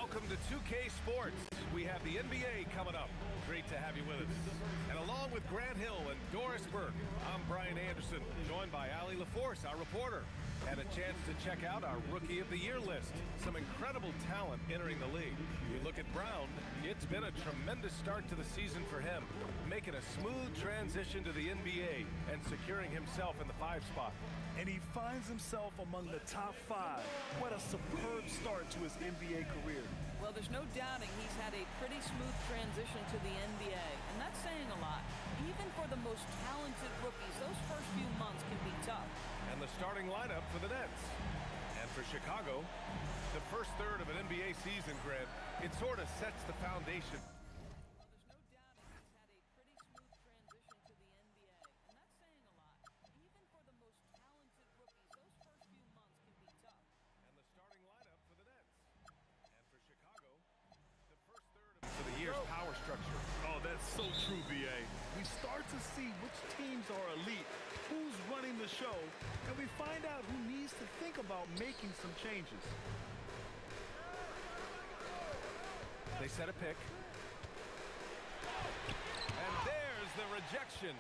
Welcome to 2K Sports. We have the NBA coming up. Great to have you with us. And along with Grant Hill and Doris Burke, I'm Brian Anderson, joined by Ali LaForce, our reporter. And a chance to check out our Rookie of the Year list. Some incredible talent entering the league. We look at Brown. It's been a tremendous start to the season for him, making a smooth transition to the NBA and securing himself in the 5 spot. And he finds himself among the top 5. What a superb start to his NBA career. Well, there's no doubting he's had a pretty smooth transition to the NBA, and that's saying a lot. Even for the most talented rookies, those first few months can be tough. And the starting lineup for the Nets. And for Chicago, the first third of an NBA season, Grant, it sort of sets the foundation. Well, there's no doubting he's had a pretty smooth transition to the NBA, and that's saying a lot. Even for the most talented rookies, those first few months can be tough. And the starting lineup for the Nets. And for Chicago, the first third of for the year's power structure. Oh, that's so true, B.A. We start to see which teams are elite, who's running the show, and we find out who needs to think about making some changes. They set a pick. And there's the rejection.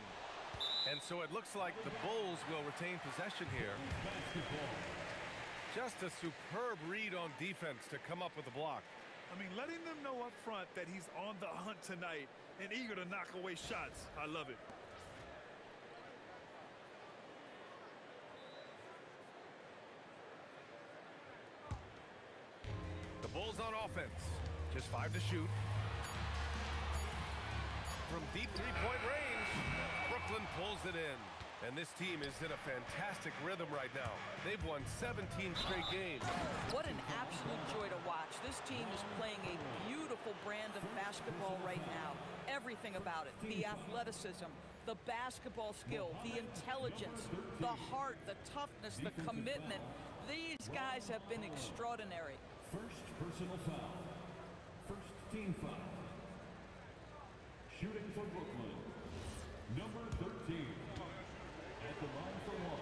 And so it looks like the Bulls will retain possession here. Just a superb read on defense to come up with a block. I mean, letting them know up front that he's on the hunt tonight and eager to knock away shots. I love it. The Bulls on offense. Just 5 to shoot. From deep three-point range, Brooklyn pulls it in. And this team is in a fantastic rhythm right now. They've won 17 straight games. What an absolute joy to watch. This team is playing a beautiful brand of basketball right now. Everything about it. The athleticism, the basketball skill, the intelligence, the heart, the toughness, the commitment. These guys have been extraordinary. First personal foul. First team foul. Shooting for Brooklyn. Number 13. At the line for one.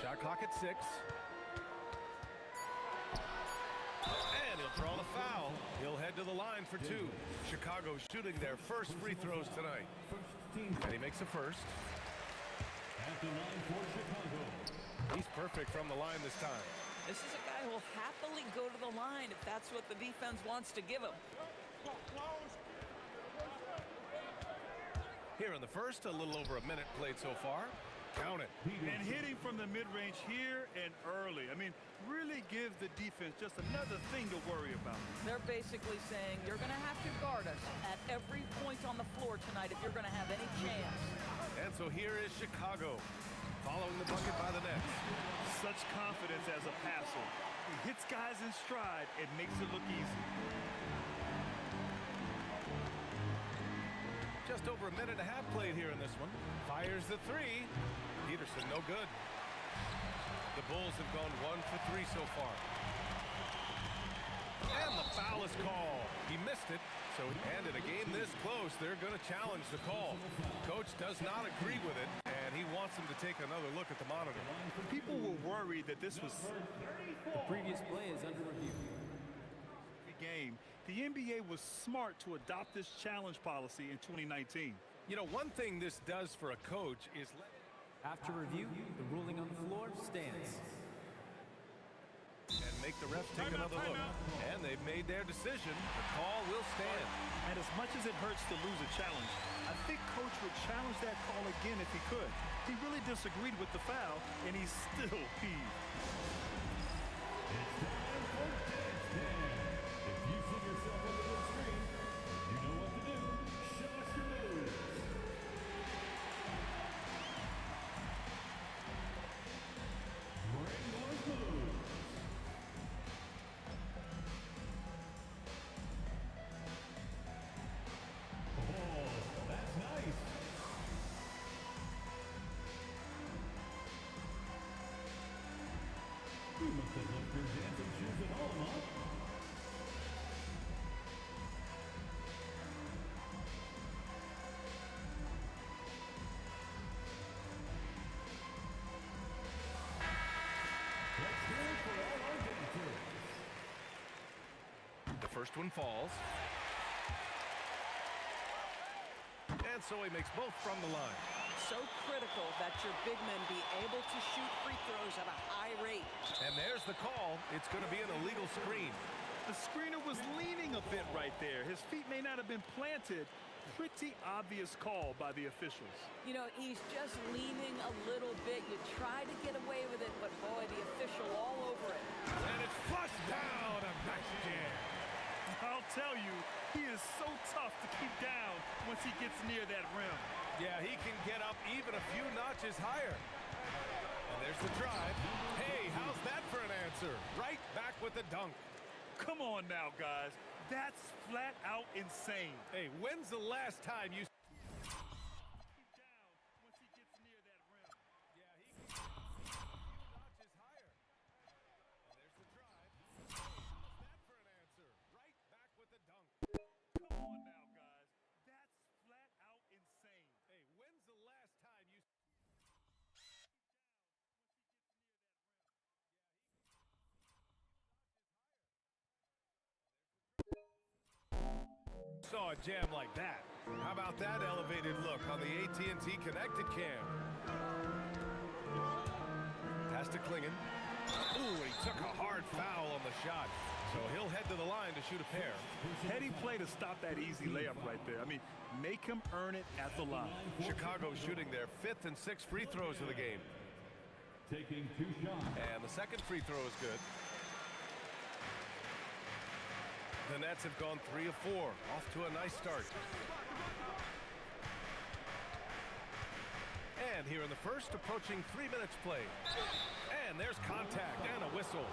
Shot clock at 6. And he'll draw the foul. He'll head to the line for 2. Chicago shooting their first free throws tonight. And he makes the first. At the line for Chicago. He's perfect from the line this time. This is a guy who will happily go to the line if that's what the defense wants to give him. Here in the first, a little over a minute played so far. Count it. And hitting from the mid-range here and early. I mean, really gives the defense just another thing to worry about. They're basically saying you're going to have to guard us at every point on the floor tonight if you're going to have any chance. And so here is Chicago following the bucket by the Nets. Such confidence as a passer. He hits guys in stride and makes it look easy. Just over a minute and a half played here in this one. Fires the 3. Peterson, no good. The Bulls have gone 1 for 3 so far. And the foul is called. He missed it. So, and in a game this close, they're going to challenge the call. Coach does not agree with it, and he wants them to take another look at the monitor. People were worried that this was The previous play is under review. game. The NBA was smart to adopt this challenge policy in 2019. You know, one thing this does for a coach is After review, the ruling on the floor stands. and make the refs take another look. And they've made their decision. The call will stand. And as much as it hurts to lose a challenge, I think Coach would challenge that call again if he could. He really disagreed with the foul, and he's still peeved. It's time for Dance Dance. If you see yourself on the screen, you know what to do. Show us your moves. Bring those moves. Oh, that's nice. dancing shoes at home, huh? Let's hear it for all our dancers. The first one falls. And so he makes both from the line. So critical that your big men be able to shoot free throws at a high rate. And there's the call. It's going to be an illegal screen. The screener was leaning a bit right there. His feet may not have been planted. Pretty obvious call by the officials. You know, he's just leaning a little bit. You try to get away with it, but boy, the official all over it. And it's flushed down. A nice jam. I'll tell you, he is so tough to keep down once he gets near that rim. Yeah, he can get up even a few notches higher. And there's the drive. Hey, how's that for an answer? Right back with the dunk. Come on now, guys. That's flat out insane. Hey, when's the last time you... Keep down once he gets near that rim. Yeah, he can get up a few notches higher. And there's the drive. Hey, how's that for an answer? Right back with the dunk. Come on now, guys. That's flat out insane. Hey, when's the last time you... Saw a jam like that. How about that elevated look on the AT&T connected cam? Pass to Klingen. Ooh, he took a hard foul on the shot. So he'll head to the line to shoot a pair. Heady play to stop that easy layup right there. I mean, make him earn it at the line. Chicago shooting their 5th and 6th free throws of the game. Taking 2 shots. And the second free throw is good. The Nets have gone 3 of 4, off to a nice start. And here in the first, approaching 3 minutes played. And there's contact and a whistle.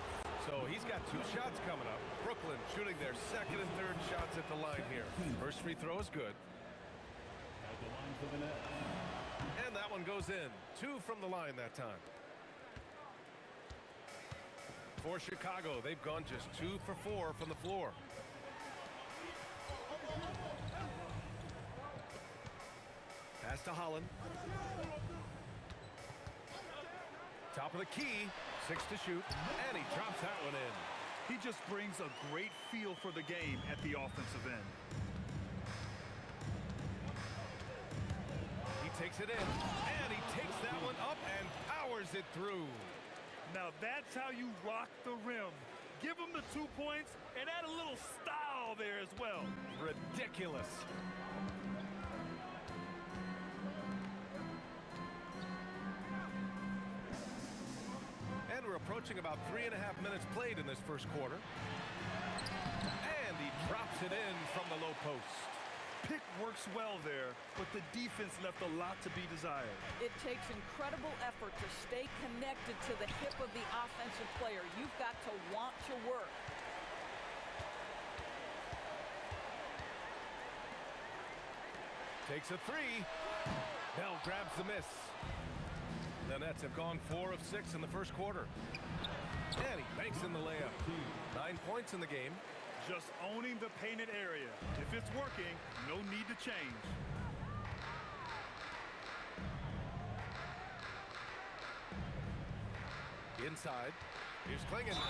So he's got 2 shots coming up. Brooklyn shooting their 2nd and 3rd shots at the line here. First free throw is good. At the line for the net. And that one goes in. 2 from the line that time. For Chicago, they've gone just 2 for 4 from the floor. Pass to Holland. Top of the key, 6 to shoot, and he drops that one in. He just brings a great feel for the game at the offensive end. He takes it in, and he takes that one up and powers it through. Now that's how you rock the rim. Give him the 2 points and add a little style there as well. Ridiculous. And we're approaching about 3.5 minutes played in this first quarter. And he drops it in from the low post. Pick works well there, but the defense left a lot to be desired. It takes incredible effort to stay connected to the hip of the offensive player. You've got to want to work. Takes a 3. Bell grabs the miss. The Nets have gone 4 of 6 in the first quarter. And he banks in the layup. 9 points in the game. Just owning the painted area. If it's working, no need to change. Inside. Here's Klingen.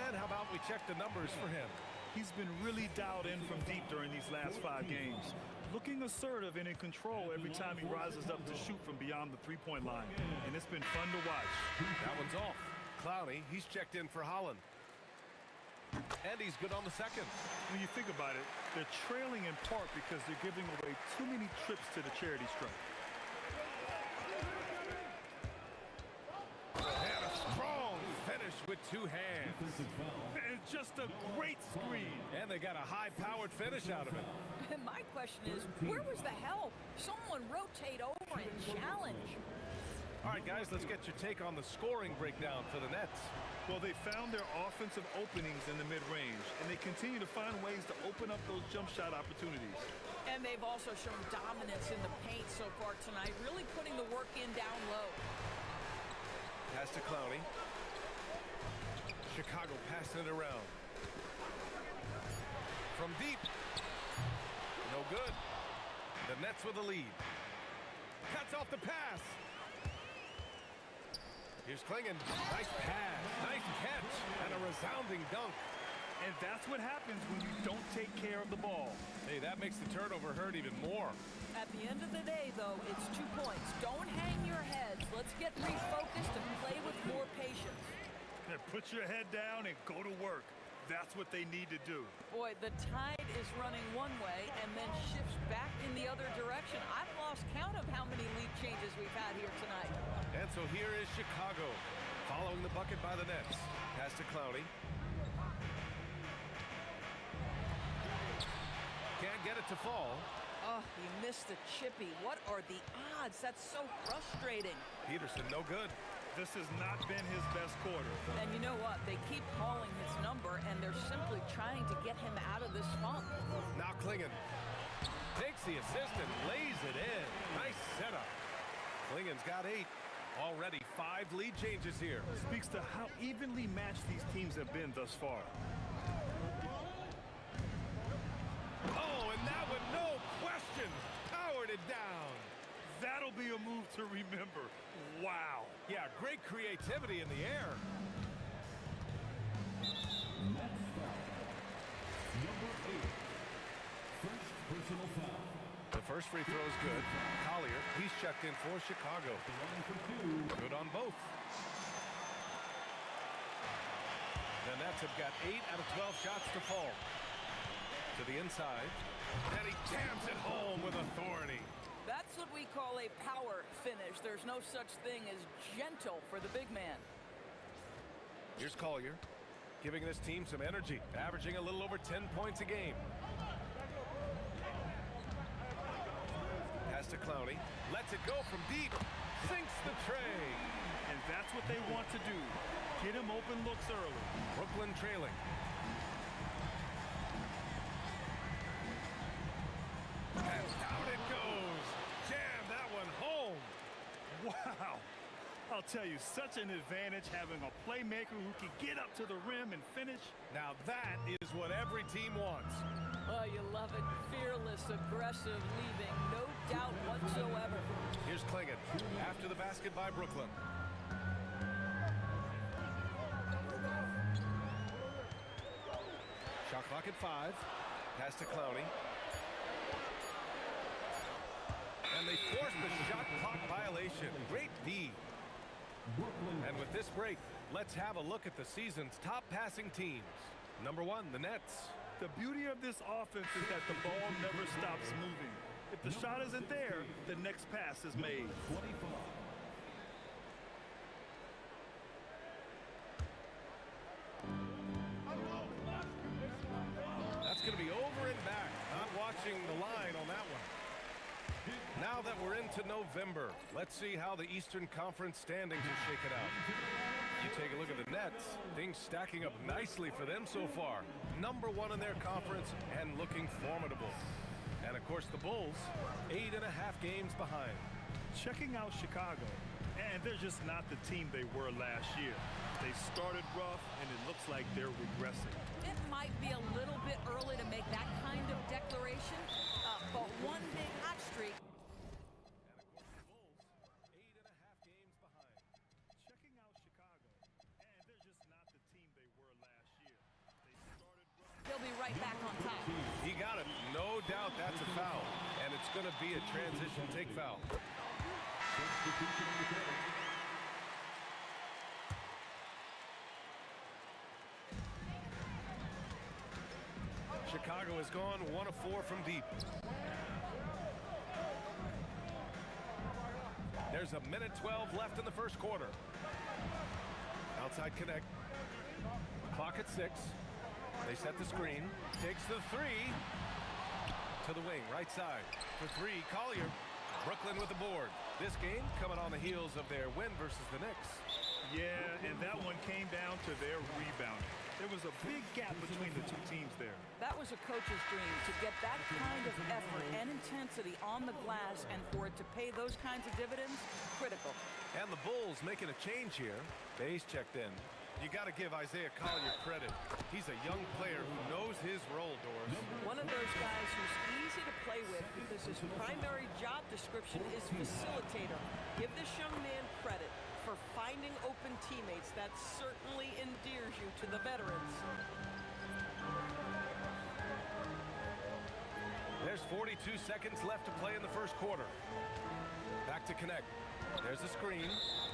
And how about we check the numbers for him? He's been really dialed in from deep during these last 5 games. Looking assertive and in control every time he rises up to shoot from beyond the three-point line. And it's been fun to watch. That one's off. Clowney, he's checked in for Holland. And he's good on the second. When you think about it, they're trailing in part because they're giving away too many trips to the charity stripe. And a strong finish with 2 hands. And just a great screen. And they got a high-powered finish out of it. And my question is, where was the help? Someone rotate over and challenge. All right, guys, let's get your take on the scoring breakdown for the Nets. Well, they found their offensive openings in the mid-range, and they continue to find ways to open up those jump shot opportunities. And they've also shown dominance in the paint so far tonight, really putting the work in down low. Pass to Clowney. Chicago passing it around. From deep. No good. The Nets with the lead. Cuts off the pass. Here's Klingon. Nice pass. Nice catch. And a resounding dunk. And that's what happens when you don't take care of the ball. Hey, that makes the turnover hurt even more. At the end of the day, though, it's 2 points. Don't hang your heads. Let's get refocused and play with more patience. And put your head down and go to work. That's what they need to do. Boy, the tide is running one way and then shifts back in the other direction. I've lost count of how many lead changes we've had here tonight. And so here is Chicago following the bucket by the Nets. Pass to Clowney. Can't get it to fall. Oh, he missed the chippy. What are the odds? That's so frustrating. Peterson, no good. This has not been his best quarter. And you know what? They keep calling his number, and they're simply trying to get him out of this funk. Now Klingon takes the assist and lays it in. Nice setup. Klingon's got 8. Already 5 lead changes here. Speaks to how evenly matched these teams have been thus far. Oh, and that one, no question, powered it down. That'll be a move to remember. Wow. Yeah, great creativity in the air. Next foul. Number 8. First personal foul. The first free throw is good. Collier, he's checked in for Chicago. Line for 2. Good on both. The Nets have got 8 out of 12 shots to fall. To the inside. And he jams it home with authority. That's what we call a power finish. There's no such thing as gentle for the big man. Here's Collier, giving this team some energy, averaging a little over 10 points a game. Pass to Clowney, lets it go from deep, sinks the tray. And that's what they want to do. Get him open looks early. Brooklyn trailing. And down it goes. Jam that one home. Wow. I'll tell you, such an advantage having a playmaker who can get up to the rim and finish. Now that is what every team wants. Oh, you love it. Fearless, aggressive, leaving no doubt whatsoever. Here's Klingon after the basket by Brooklyn. Shot clock at 5. Pass to Clowney. And they forced the shot clock violation. Great D. And with this break, let's have a look at the season's top passing teams. Number 1, the Nets. The beauty of this offense is that the ball never stops moving. If the shot isn't there, the next pass is made. 25. That's going to be over and back. Not watching the line on that one. Now that we're into November, let's see how the Eastern Conference standings are shaken out. You take a look at the Nets, things stacking up nicely for them so far. Number 1 in their conference and looking formidable. And of course the Bulls, 8.5 games behind. Checking out Chicago, and they're just not the team they were last year. They started rough, and it looks like they're regressing. It might be a little bit early to make that kind of declaration, but one big hot streak. Checking out Chicago, and they're just not the team they were last year. They started rough. They'll be right back on top. He got it. No doubt that's a foul. And it's going to be a transition take foul. Chicago has gone 1 of 4 from deep. There's a minute 12 left in the first quarter. Outside connect. Clock at 6. They set the screen. Takes the 3. To the wing, right side. For 3, Collier. Brooklyn with the board. This game coming on the heels of their win versus the Knicks. Yeah, and that one came down to their rebounding. There was a big gap between the two teams there. That was a coach's dream, to get that kind of effort and intensity on the glass, and for it to pay those kinds of dividends, critical. And the Bulls making a change here. Bayes checked in. You got to give Isaiah Collier credit. He's a young player who knows his role, Doris. One of those guys who's easy to play with because his primary job description is facilitator. Give this young man credit for finding open teammates. That certainly endears you to the veterans. There's 42 seconds left to play in the first quarter. Back to connect. There's the screen,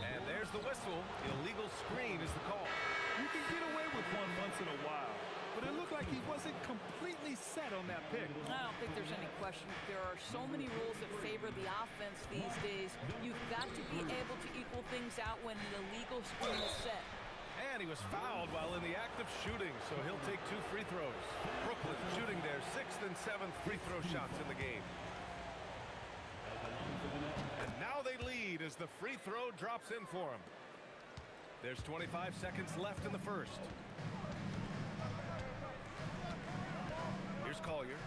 and there's the whistle. Illegal screen is the call. You can get away with one once in a while, but it looked like he wasn't completely set on that pick. I don't think there's any question. There are so many rules that favor the offense these days. You've got to be able to equal things out when an illegal screen is set. And he was fouled while in the act of shooting, so he'll take 2 free throws. Brooklyn shooting their 6th and 7th free throw shots in the game. And now they lead as the free throw drops in for him. There's 25 seconds left in the first. Here's Collier.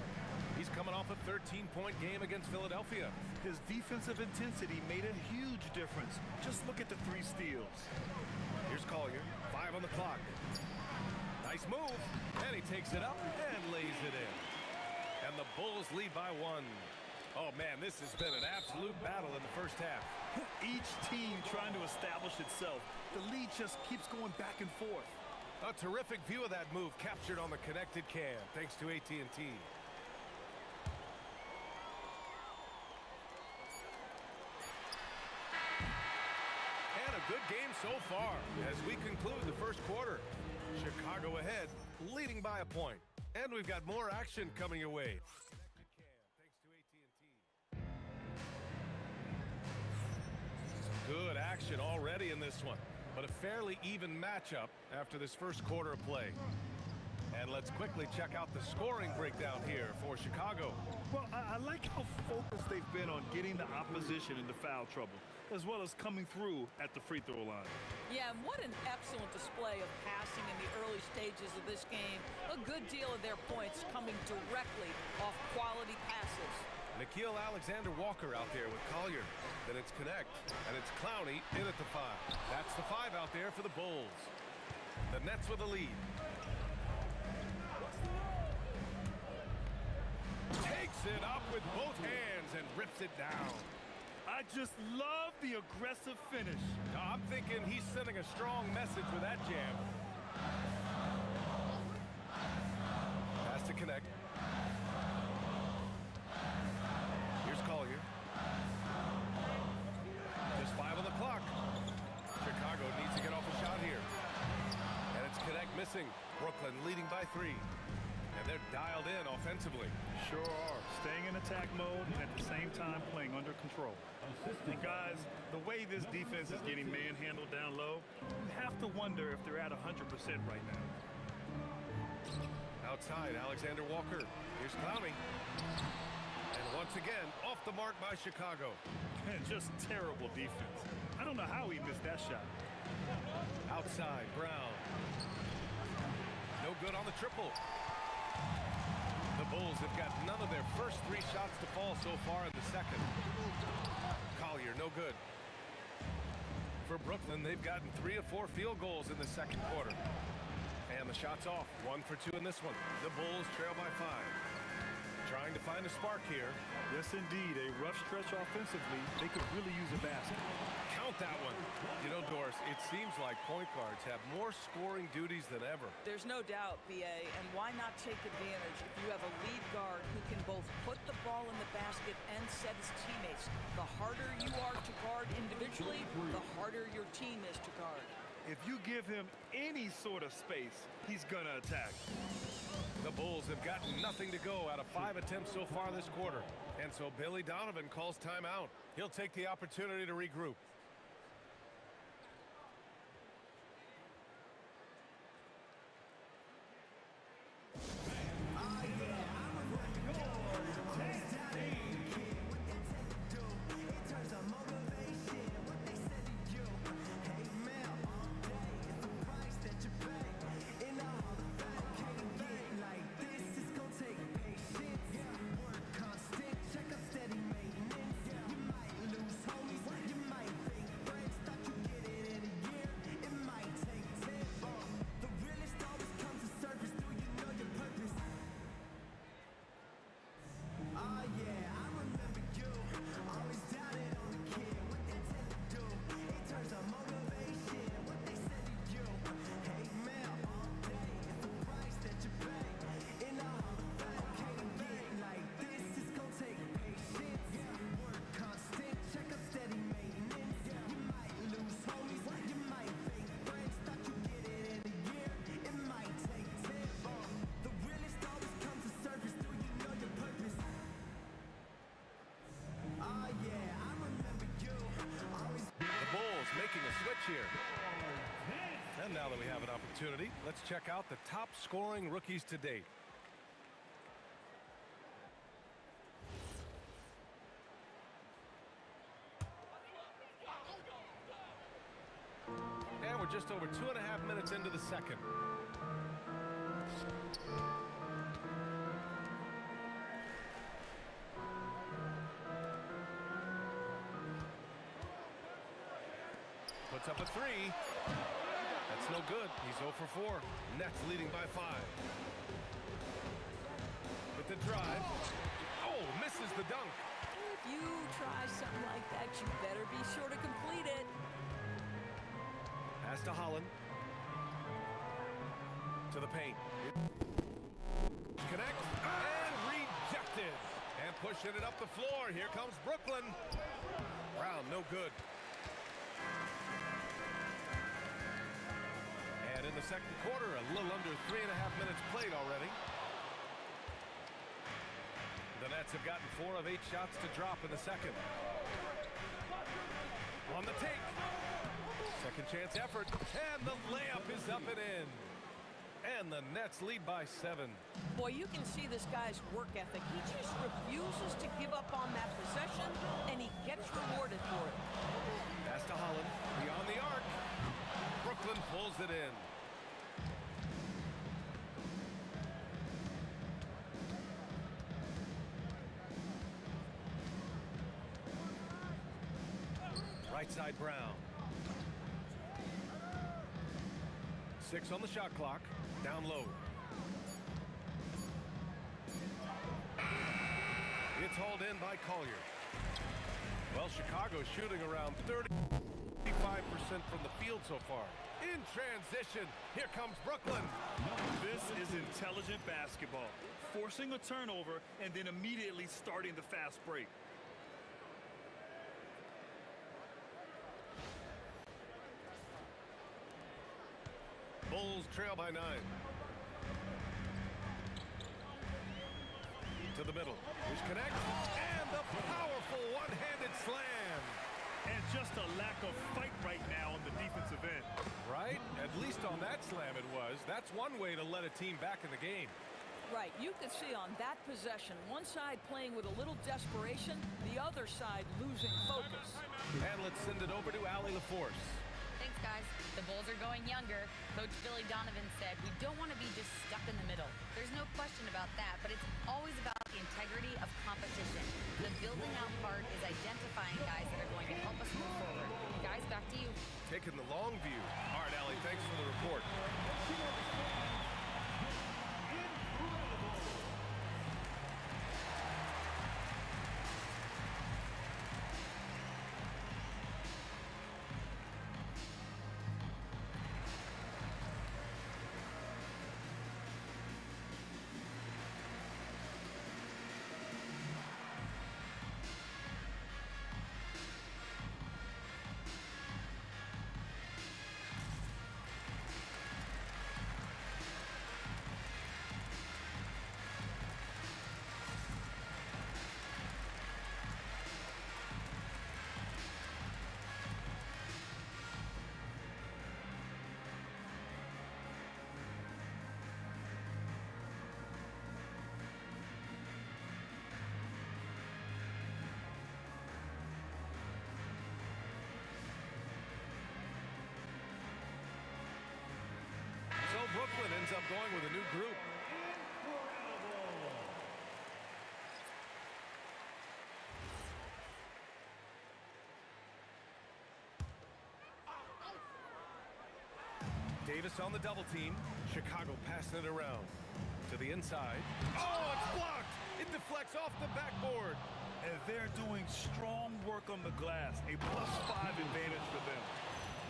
He's coming off a 13-point game against Philadelphia. His defensive intensity made a huge difference. Just look at the 3 steals. Here's Collier, 5 on the clock. Nice move, and he takes it up and lays it in. And the Bulls lead by 1. Oh man, this has been an absolute battle in the first half. Each team trying to establish itself. The lead just keeps going back and forth. A terrific view of that move captured on the connected cam, thanks to AT&T. Good game so far as we conclude the first quarter. Chicago ahead, leading by a point. And we've got more action coming your way. Good action already in this one, but a fairly even matchup after this first quarter of play. And let's quickly check out the scoring breakdown here for Chicago. Well, I like how focused they've been on getting the opposition into foul trouble, as well as coming through at the free throw line. Yeah, and what an excellent display of passing in the early stages of this game. A good deal of their points coming directly off quality passes. Nickeil Alexander-Walker out there with Collier. Then it's Connect, and it's Clowney in at the 5. That's the 5 out there for the Bulls. The Nets with the lead. Takes it up with both hands and rips it down. I just love the aggressive finish. I'm thinking he's sending a strong message with that jam. Has to connect. Here's Collier. Just 5 on the clock. Chicago needs to get off a shot here. And it's Connect missing. Brooklyn leading by 3. And they're dialed in offensively. Sure are. Staying in attack mode and at the same time playing under control. And guys, the way this defense is getting manhandled down low, you have to wonder if they're at 100% right now. Outside, Alexander Walker. Here's Clowney. And once again, off the mark by Chicago. And just terrible defense. I don't know how he missed that shot. Outside, Brown. No good on the triple. The Bulls have got none of their first 3 shots to fall so far in the second. Collier, no good. For Brooklyn, they've gotten 3 of 4 field goals in the second quarter. And the shot's off. 1 for 2 in this one. The Bulls trail by 5. Trying to find a spark here. Yes, indeed. A rough stretch offensively. They could really use a basket. Count that one. You know, Doris, it seems like point guards have more scoring duties than ever. There's no doubt, BA, and why not take advantage if you have a lead guard who can both put the ball in the basket and set his teammates. The harder you are to guard individually, the harder your team is to guard. If you give him any sort of space, he's gonna attack. The Bulls have gotten nothing to go out of 5 attempts so far this quarter. And so Billy Donovan calls timeout. He'll take the opportunity to regroup. here. And now that we have an opportunity, let's check out the top scoring rookies to date. And we're just over 2.5 minutes into the second. Puts up a three. That's no good. He's 0 for 4. Nets leading by 5. With the drive. Oh, misses the dunk. If you try something like that, you better be sure to complete it. Pass to Holland. To the paint. Connect. And rejected. And pushing it up the floor. Here comes Brooklyn. Brown, no good. And in the second quarter, a little under 3.5 minutes played already. The Nets have gotten 4 of 8 shots to drop in the second. On the take. Second chance effort. And the layup is up and in. And the Nets lead by 7. Boy, you can see this guy's work ethic. He just refuses to give up on that possession, and he gets rewarded for it. Pass to Holland. Beyond the arc. Brooklyn pulls it in. Right side Brown. 6 on the shot clock. Down low. It's hauled in by Collier. Well, Chicago's shooting around 35% from the field so far. In transition, here comes Brooklyn. This is intelligent basketball. Forcing a turnover and then immediately starting the fast break. Bulls trail by 9. To the middle. Which connects. And the powerful one-handed slam. And just a lack of fight right now on the defensive end. Right? At least on that slam it was. That's one way to let a team back in the game. Right, you could see on that possession, one side playing with a little desperation, the other side losing focus. And let's send it over to Allie LaForce. Thanks, guys. The Bulls are going younger. Coach Billy Donovan said, we don't want to be just stuck in the middle. There's no question about that, but it's always about the integrity of competition. The building out part is identifying guys that are going to help us move forward. Guys, back to you. Taking the long view. All right, Allie, thanks for the report. So Brooklyn ends up going with a new group. Davis on the double team. Chicago passing it around. To the inside. Oh, it's blocked! It deflects off the backboard. And they're doing strong work on the glass. A +5 advantage for them.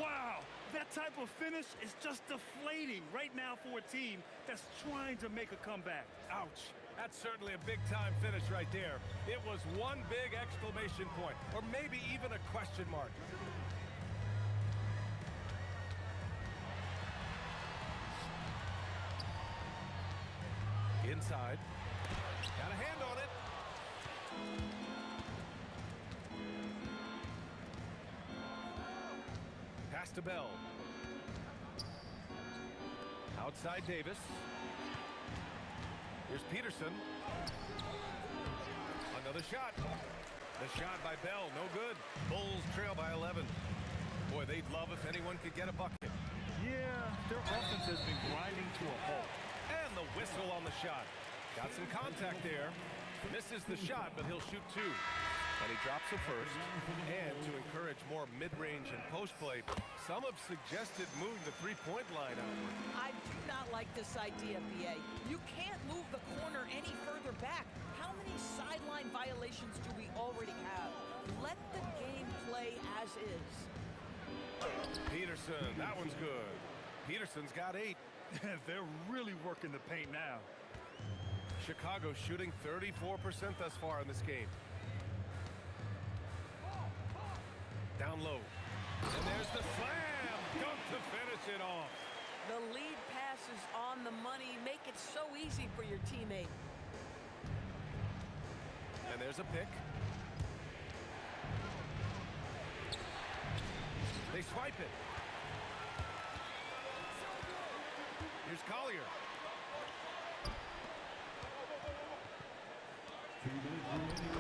Wow! That type of finish is just deflating right now for a team that's trying to make a comeback. Ouch. That's certainly a big-time finish right there. It was one big exclamation point, or maybe even a question mark. Inside. Got a hand on it. Pass to Bell. Outside Davis. Here's Peterson. Another shot. The shot by Bell, no good. Bulls trail by 11. Boy, they'd love if anyone could get a bucket. Yeah, their offense has been grinding to a halt. And the whistle on the shot. Got some contact there. Misses the shot, but he'll shoot two. But he drops it first. And to encourage more mid-range and post play, some have suggested moving the three-point line outward. I do not like this idea, BA. You can't move the corner any further back. How many sideline violations do we already have? Let the game play as is. Peterson, that one's good. Peterson's got 8. They're really working the paint now. Chicago shooting 34% thus far in this game. Down low. And there's the slam. Dunk to finish it off. The lead pass is on the money. Make it so easy for your teammate. And there's a pick. They swipe it. Here's Collier.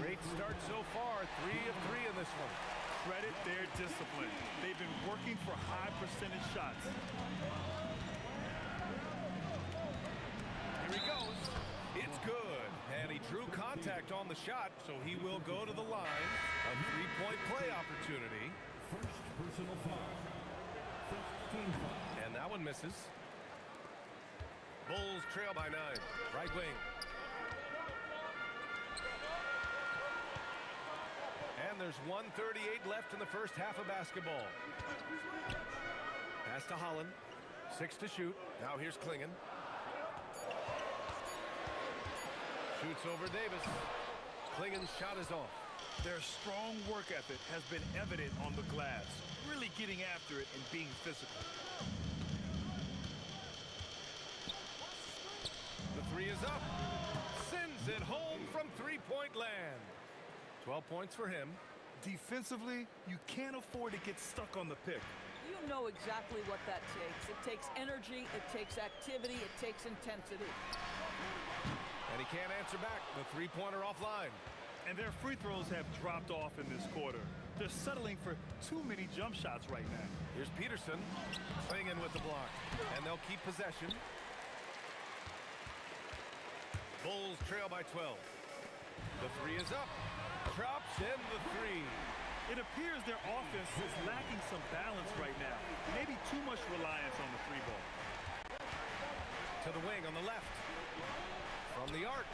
Great start so far. 3 of 3 in this one. Credit their discipline. They've been working for high percentage shots. Here he goes. It's good. And he drew contact on the shot, so he will go to the line. A three-point play opportunity. First personal foul. First team foul. And that one misses. Bulls trail by 9. Right wing. And there's 1:38 left in the first half of basketball. Pass to Holland. 6 to shoot. Now here's Klingon. Shoots over Davis. Klingon's shot is off. Their strong work ethic has been evident on the glass, really getting after it and being physical. The 3 is up. Sends it home from three-point land. 12 points for him. Defensively, you can't afford to get stuck on the pick. You know exactly what that takes. It takes energy, it takes activity, it takes intensity. And he can't answer back. The three-pointer offline. And their free throws have dropped off in this quarter. They're settling for too many jump shots right now. Here's Peterson. Klingon with the block. And they'll keep possession. Bulls trail by 12. The 3 is up. Drops in the 3. It appears their offense is lacking some balance right now. Maybe too much reliance on the 3 ball. To the wing on the left. From the arc.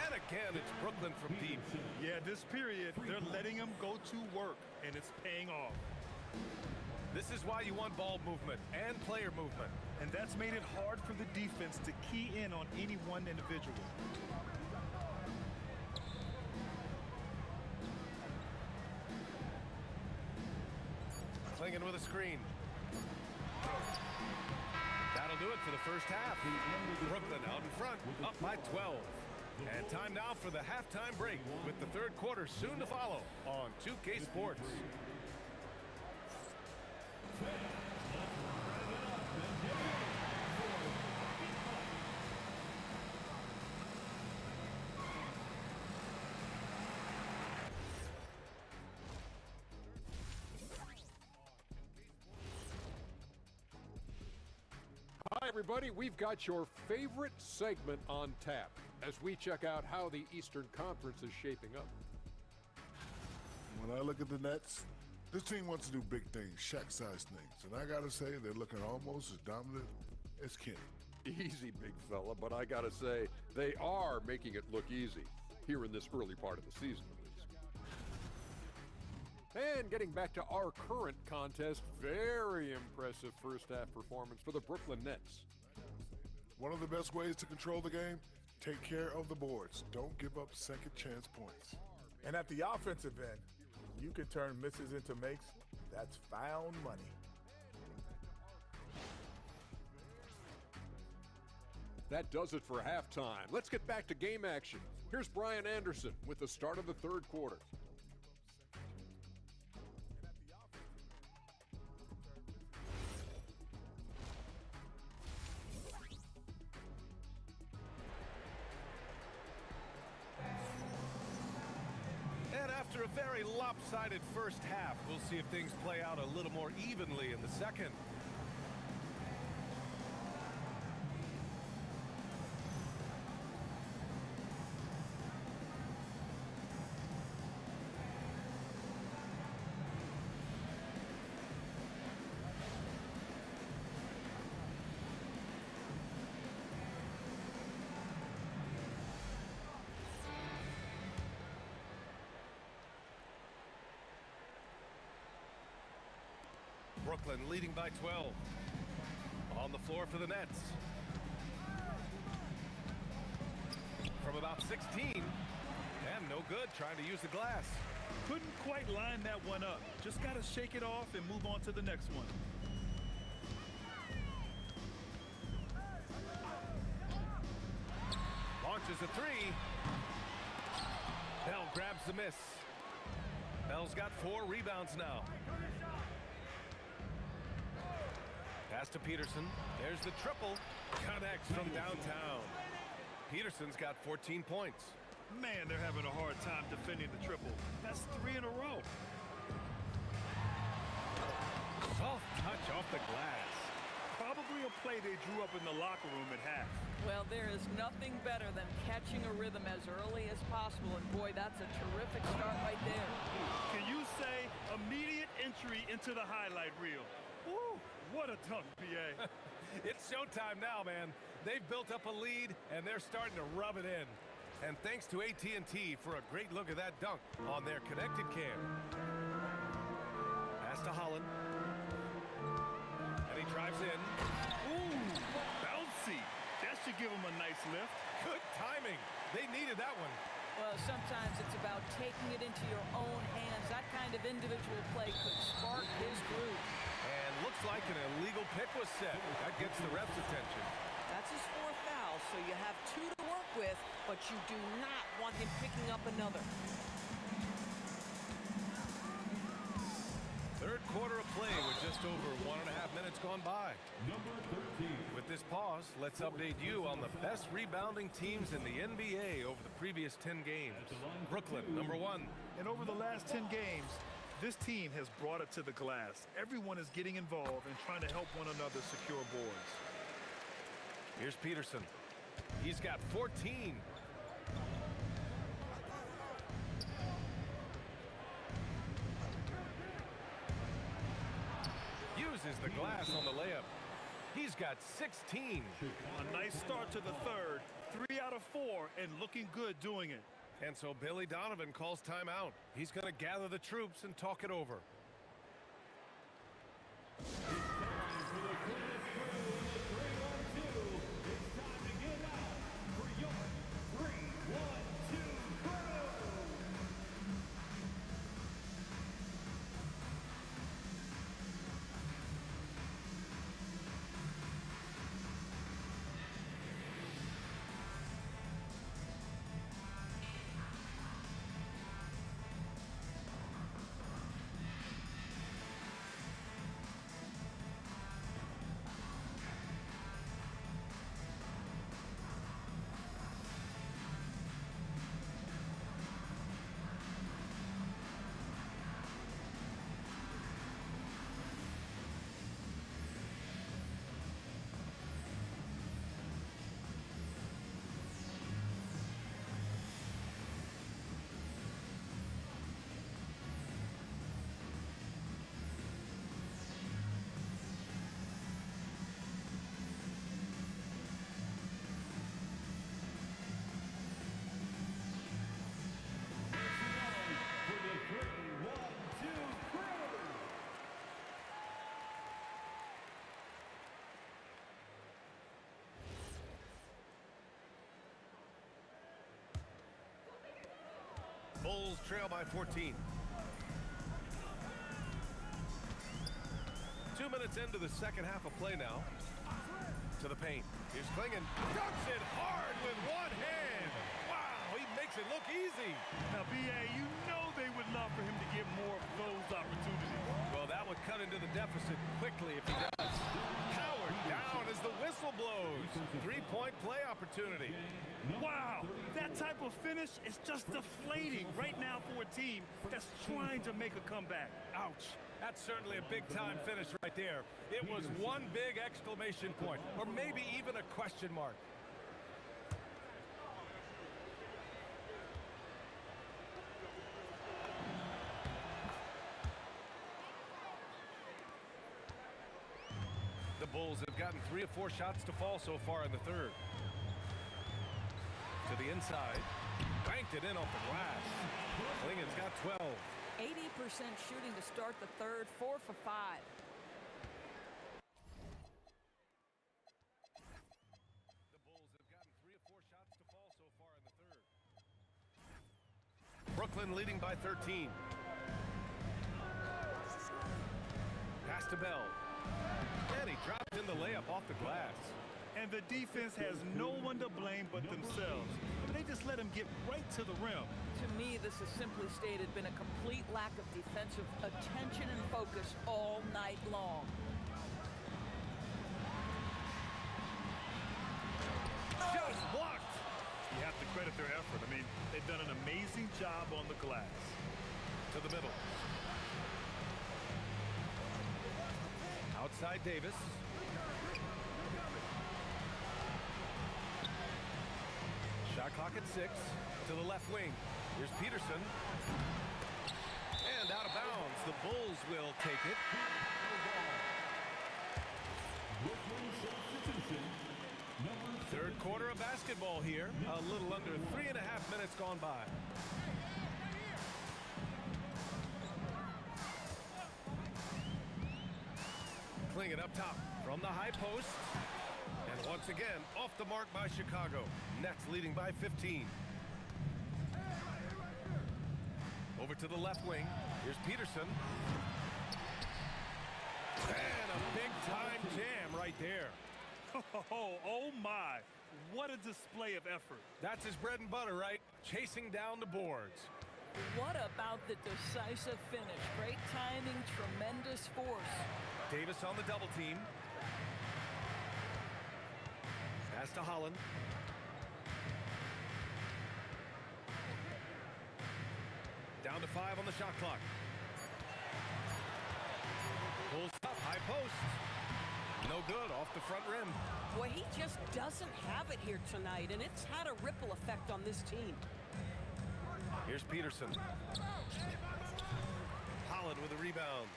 And again, it's Brooklyn from deep. Yeah, this period, they're letting them go to work, and it's paying off. This is why you want ball movement and player movement. And that's made it hard for the defense to key in on any one individual. Klingon with a screen. That'll do it for the first half. Brooklyn out in front, up by 12. And time now for the halftime break with the third quarter soon to follow on 2K Sports. Hi, everybody. We've got your favorite segment on tap as we check out how the Eastern Conference is shaping up. When I look at the Nets, this team wants to do big things, Shaq-sized things. And I got to say, they're looking almost as dominant as Kenny. Easy, big fella, but I got to say, they are making it look easy here in this early part of the season, at least. And getting back to our current contest, very impressive first half performance for the Brooklyn Nets. One of the best ways to control the game, take care of the boards. Don't give up second chance points. And at the offensive end, you can turn misses into makes. That's found money. That does it for halftime. Let's get back to game action. Here's Brian Anderson with the start of the third quarter. After a very lopsided first half, we'll see if things play out a little more evenly in the second. Brooklyn leading by 12. On the floor for the Nets. From about 16. And no good trying to use the glass. Couldn't quite line that one up. Just got to shake it off and move on to the next one. Launches a three. Bell grabs the miss. Bell's got 4 rebounds now. Pass to Peterson. There's the triple. Connects from downtown. Peterson's got 14 points. Man, they're having a hard time defending the triple. That's 3 in a row. Soft touch off the glass. Probably a play they drew up in the locker room at half. Well, there is nothing better than catching a rhythm as early as possible, and boy, that's a terrific start right there. Can you say immediate entry into the highlight reel? Woo, what a dunk, PA. It's showtime now, man. They've built up a lead, and they're starting to rub it in. And thanks to AT&T for a great look at that dunk on their connected cam. Pass to Holland. And he drives in. Ooh, bouncy. That should give him a nice lift. Good timing. They needed that one. Well, sometimes it's about taking it into your own hands. That kind of individual play could spark his groove. And looks like an illegal pick was set. That gets the ref's attention. That's his 4th foul, so you have 2 to work with, but you do not want him picking up another. Third quarter of play with just over 1.5 minutes gone by. Number 13. With this pause, let's update you on the best rebounding teams in the NBA over the previous 10 games. Brooklyn, number 1. And over the last 10 games, this team has brought it to the glass. Everyone is getting involved and trying to help one another secure boards. Here's Peterson. He's got 14. Uses the glass on the layup. He's got 16. A nice start to the third. 3 out of 4 and looking good doing it. And so Billy Donovan calls timeout. He's going to gather the troops and talk it over. Bulls trail by 14. 2 minutes into the second half of play now. To the paint. Here's Klingon. Dunks it hard with one hand. Wow, he makes it look easy. Now, BA, you know they would love for him to get more of those opportunities. Well, that would cut into the deficit quickly if he does. Power Howard down as the whistle blows. 3-point play opportunity. Wow, that type of finish is just deflating right now for a team that's trying to make a comeback. Ouch. That's certainly a big-time finish right there. It was one big exclamation point, or maybe even a question mark. The Bulls have gotten 3 of 4 shots to fall so far in the third. To the inside. Banked it in off the glass. Klingen's got 12. 80% shooting to start the third, 4 for 5. The Bulls have gotten 3 of 4 shots to fall so far in the third. Brooklyn leading by 13. Pass to Bell. And he dropped in the layup off the glass. And the defense has no one to blame but themselves. They just let him get right to the rim. To me, this has simply stated been a complete lack of defensive attention and focus all night long. Shot is blocked. You have to credit their effort. I mean, they've done an amazing job on the glass. To the middle. Outside Davis. Shot clock at 6. To the left wing. Here's Peterson. And out of bounds. The Bulls will take it. Third quarter of basketball here. A little under 3.5 minutes gone by. Klingen up top from the high post. And once again, off the mark by Chicago. Nets leading by 15. Over to the left wing. Here's Peterson. And a big-time jam right there. Oh my. What a display of effort. That's his bread and butter, right? Chasing down the boards. What about the decisive finish? Great timing, tremendous force. Davis on the double team. Pass to Holland. Down to 5 on the shot clock. Pulls up, high post. No good, off the front rim. Boy, he just doesn't have it here tonight, and it's had a ripple effect on this team. Here's Peterson. Holland with a rebound.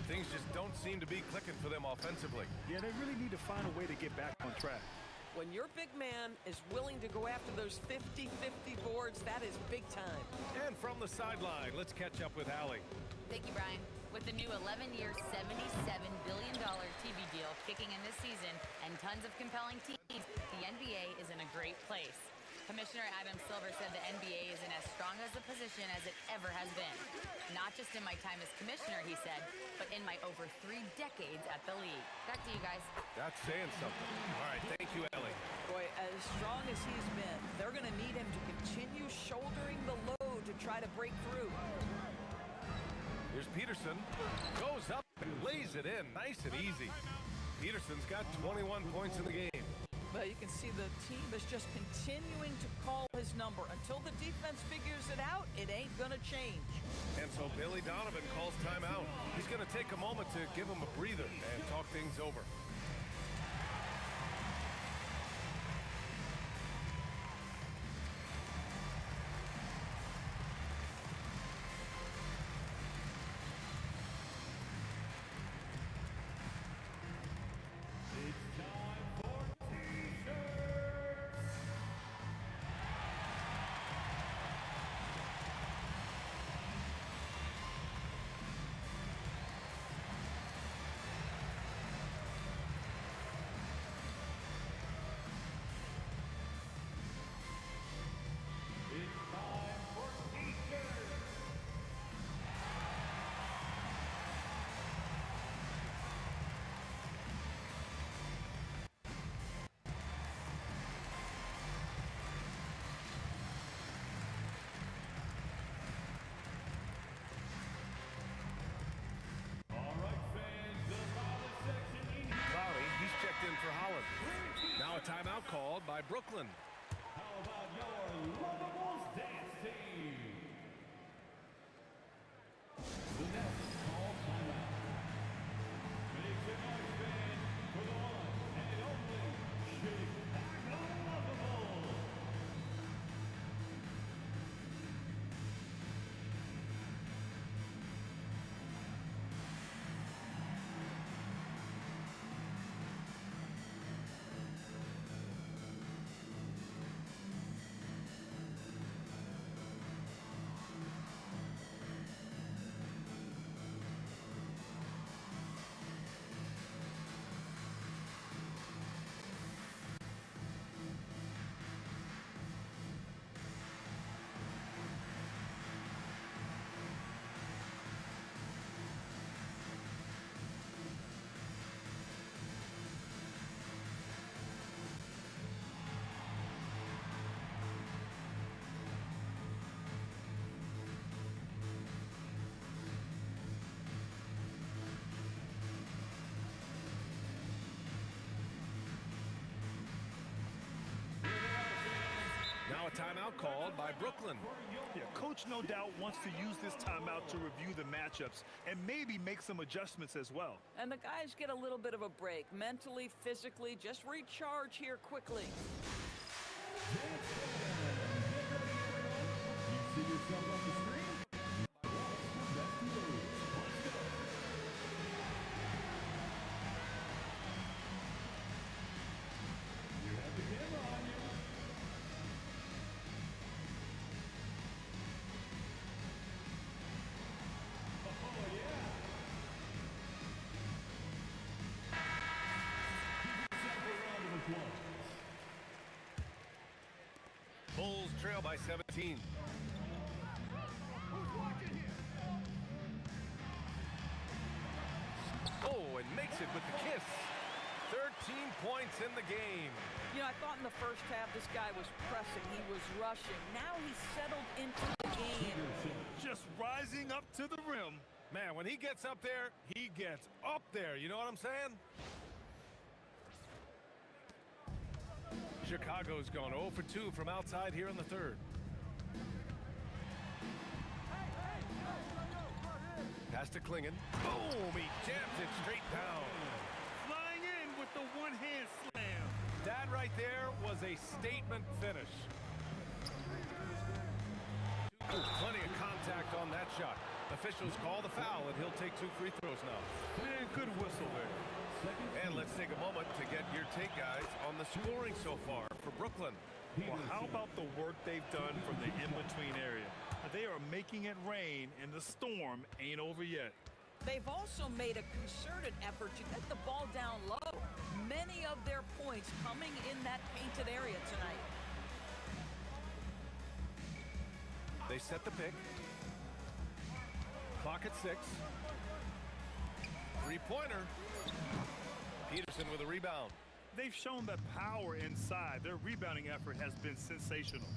Things just don't seem to be clicking for them offensively. Yeah, they really need to find a way to get back on track. When your big man is willing to go after those 50-50 boards, that is big time. And from the sideline, let's catch up with Allie. Thank you, Brian. With the new 11-year, $77 billion TV deal kicking in this season and tons of compelling teams, the NBA is in a great place. Commissioner Adam Silver said the NBA is in as strong as a position as it ever has been. Not just in my time as commissioner, he said, but in my over 3 decades at the league. Back to you guys. That's saying something. All right, thank you, Ellie. Boy, as strong as he's been, they're going to need him to continue shouldering the load to try to break through. Here's Peterson. Goes up and lays it in. Nice and easy. Peterson's got 21 points in the game. But you can see the team is just continuing to call his number. Until the defense figures it out, it ain't going to change. And so Billy Donovan calls timeout. He's going to take a moment to give him a breather and talk things over. timeout called by Brooklyn. How about your Lovables dance team? The Nets call timeout. Make some noise, fans, for the one and only Chicago Lovables. Now a timeout called by Brooklyn. Yeah, coach no doubt wants to use this timeout to review the matchups and maybe make some adjustments as well. And the guys get a little bit of a break, mentally, physically, just recharge here quickly. You see yourself on the screen? That's the move. Let's go. You have the camera on you. Oh, yeah. Give yourself a round of applause. Bulls trail by 17. Oh, and makes it with the kiss. 13 points in the game. You know, I thought in the first half this guy was pressing, he was rushing. Now he's settled into the game. Just rising up to the rim. Man, when he gets up there, he gets up there. You know what I'm saying? Chicago's gone 0 for 2 from outside here in the third. Pass to Klingen. Boom! He jams it straight down. Flying in with the one-hand slam. That right there was a statement finish. Ooh, plenty of contact on that shot. Officials call the foul, and he'll take 2 free throws now. Man, good whistle there. And let's take a moment to get your take, guys, on the scoring so far for Brooklyn. Well, how about the work they've done from the in-between area? They are making it rain, and the storm ain't over yet. They've also made a concerted effort to get the ball down low. Many of their points coming in that painted area tonight. They set the pick. Clock at 6. Three-pointer. Peterson with a rebound. They've shown that power inside. Their rebounding effort has been sensational.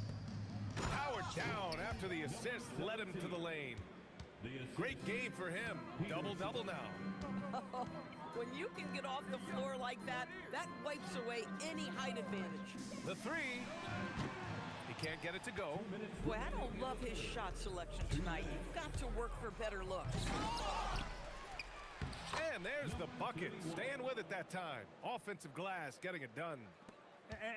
Powered down after the assist led him to the lane. Great game for him. Double-double now. When you can get off the floor like that, that wipes away any height advantage. The three. He can't get it to go. Boy, I don't love his shot selection tonight. You've got to work for better looks. And there's the bucket. Staying with it that time. Offensive glass getting it done.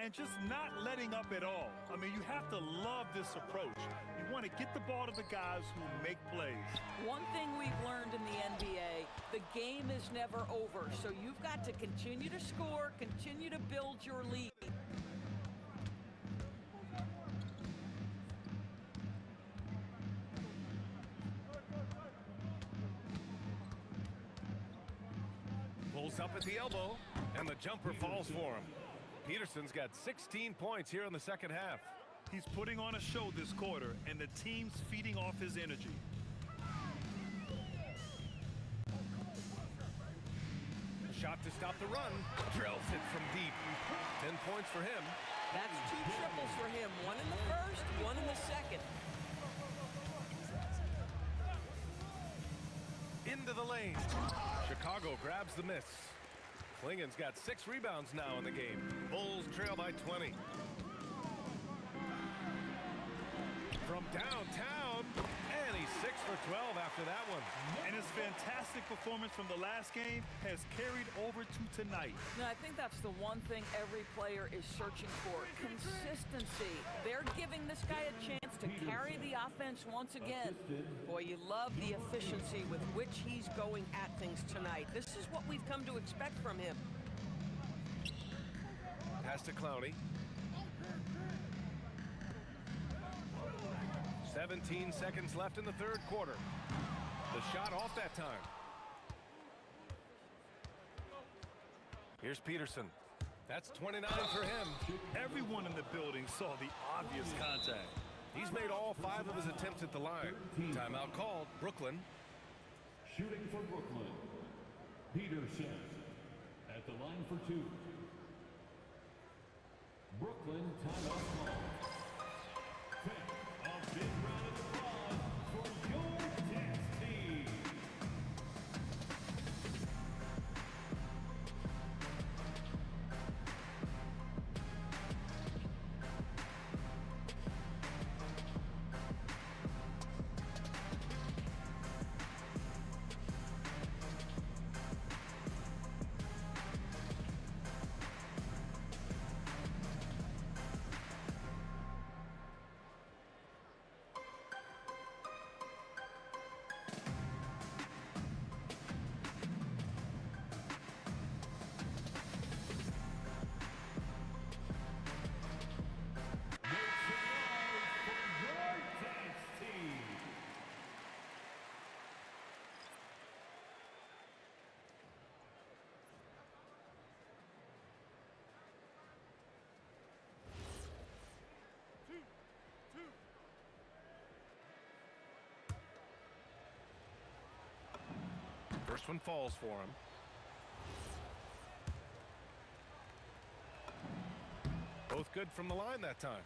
And just not letting up at all. I mean, you have to love this approach. You want to get the ball to the guys who make plays. One thing we've learned in the NBA, the game is never over. So you've got to continue to score, continue to build your lead. Pulls up at the elbow, and the jumper falls for him. Peterson's got 16 points here in the second half. He's putting on a show this quarter, and the team's feeding off his energy. Shot to stop the run. Drills it from deep. 10 points for him. That's 2 triples for him. 1 in the first, 1 in the second. Into the lane. Chicago grabs the miss. Klingen's got 6 rebounds now in the game. Bulls trail by 20. From downtown, and he's 6 for 12 after that one. And his fantastic performance from the last game has carried over to tonight. No, I think that's the one thing every player is searching for, consistency. They're giving this guy a chance to carry the offense once again. Boy, you love the efficiency with which he's going at things tonight. This is what we've come to expect from him. Pass to Clowney. 17 seconds left in the third quarter. The shot off that time. Here's Peterson. That's 29 for him. Everyone in the building saw the obvious contact. He's made all 5 of his attempts at the line. Timeout called. Brooklyn. Shooting for Brooklyn. Peterson at the line for 2. Brooklyn timeout call. A big round of applause for your dynasty. First one falls for him. Both good from the line that time.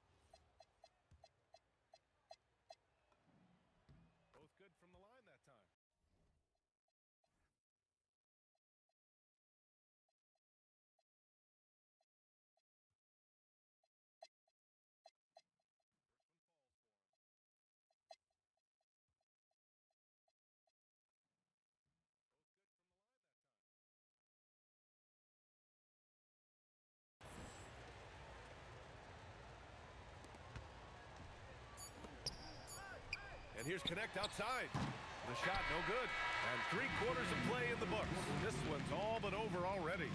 First one falls for him. Both good from the line that time. And here's Connect outside. The shot no good. And 3/4 of play in the books. This one's all but over already.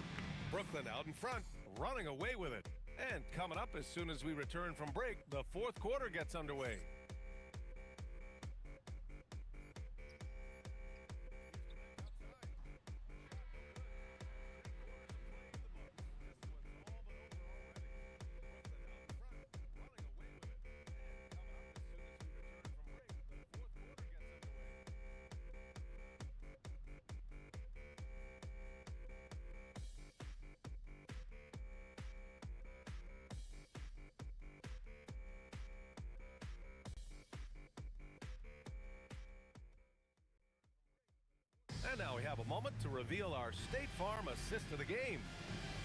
Brooklyn out in front, running away with it. And coming up as soon as we return from break, the fourth quarter gets underway. And now we have a moment to reveal our State Farm assist of the game.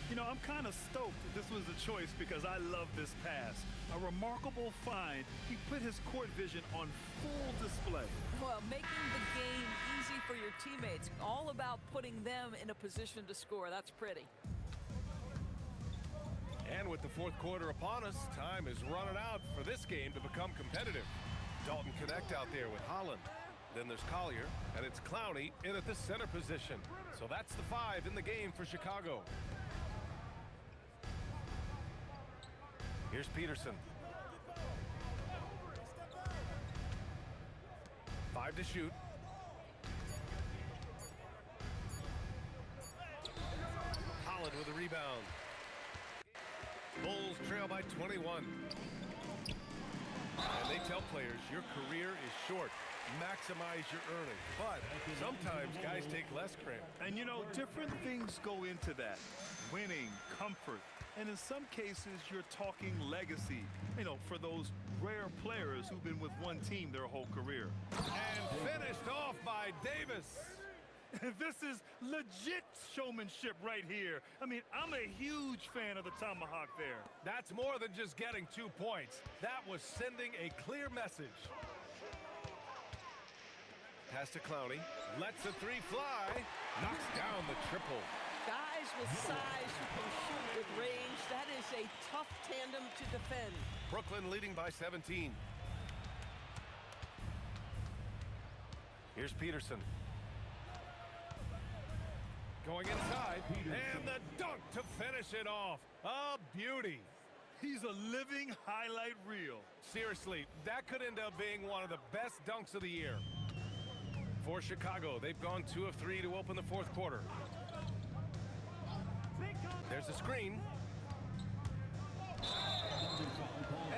You know, I'm kind of stoked that this was a choice because I love this pass. A remarkable find. He put his court vision on full display. Well, making the game easy for your teammates. All about putting them in a position to score. That's pretty. And with the fourth quarter upon us, time is running out for this game to become competitive. Dalton Connect out there with Holland. Then there's Collier, and it's Clowney in at the center position. So that's the 5 in the game for Chicago. Here's Peterson. 5 to shoot. Holland with a rebound. Bulls trail by 21. And they tell players your career is short. maximize your earnings. But sometimes guys take less credit. And you know, different things go into that. Winning, comfort, and in some cases, you're talking legacy. You know, for those rare players who've been with one team their whole career. And finished off by Davis. This is legit showmanship right here. I mean, I'm a huge fan of the tomahawk there. That's more than just getting 2 points. That was sending a clear message. Pass to Clowney. Lets the three fly. Knocks down the triple. Guys with size who can shoot with range, that is a tough tandem to defend. Brooklyn leading by 17. Here's Peterson. Going inside, and the dunk to finish it off. A beauty. He's a living highlight reel. Seriously, that could end up being one of the best dunks of the year. For Chicago, they've gone 2 of 3 to open the fourth quarter. There's a screen.